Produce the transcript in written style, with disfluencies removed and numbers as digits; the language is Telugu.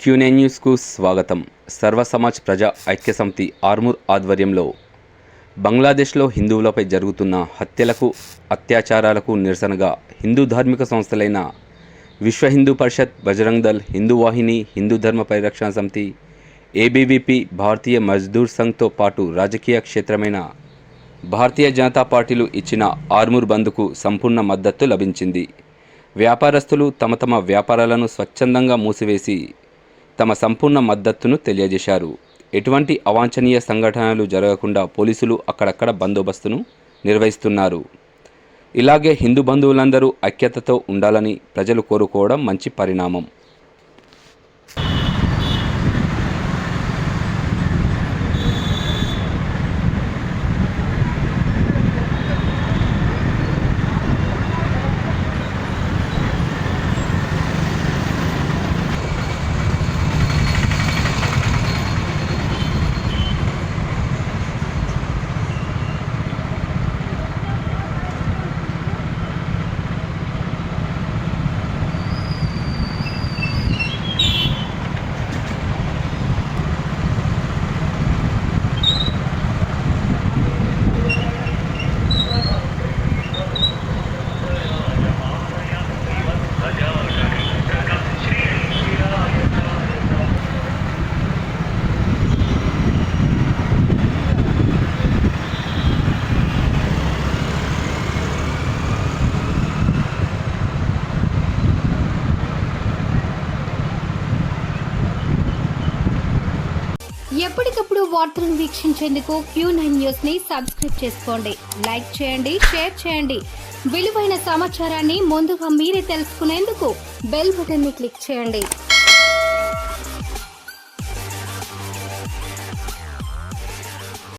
Q9 న్యూస్కు స్వాగతం. సర్వ సమాజ్ ప్రజా ఐక్య సమితి ఆర్మూర్ ఆధ్వర్యంలో బంగ్లాదేశ్లో హిందువులపై జరుగుతున్న హత్యలకు అత్యాచారాలకు నిరసనగా హిందూ ధార్మిక సంస్థలైన విశ్వ హిందూ పరిషత్, బజరంగ్ దళ్, హిందూ వాహిని, హిందూ ధర్మ పరిరక్షణ సమితి, ఏబీవీపీ, భారతీయ మజ్దూర్ సంఘ్తో పాటు రాజకీయ క్షేత్రమైన భారతీయ జనతా పార్టీలు ఇచ్చిన ఆర్మూర్ బంద్కు సంపూర్ణ మద్దతు లభించింది. వ్యాపారస్తులు తమ వ్యాపారాలను స్వచ్ఛందంగా మూసివేసి తమ సంపూర్ణ మద్దతును తెలియజేశారు. ఎటువంటి అవాంఛనీయ సంఘటనలు జరగకుండా పోలీసులు అక్కడక్కడ బందోబస్తును నిర్వహిస్తున్నారు. ఇలాగే హిందూ బంధువులందరూ ఐక్యతతో ఉండాలని ప్రజలు కోరుకోవడం మంచి పరిణామం. ఎప్పటికప్పుడు వార్తలను వీక్షించేందుకు Q9 న్యూస్ ని సబ్స్క్రైబ్ చేసుకోండి, లైక్ చేయండి, షేర్ చేయండి. విలువైన సమాచారాన్ని ముందుగా మీరే తెలుసుకునేందుకు బెల్ బటన్ ని క్లిక్ చేయండి.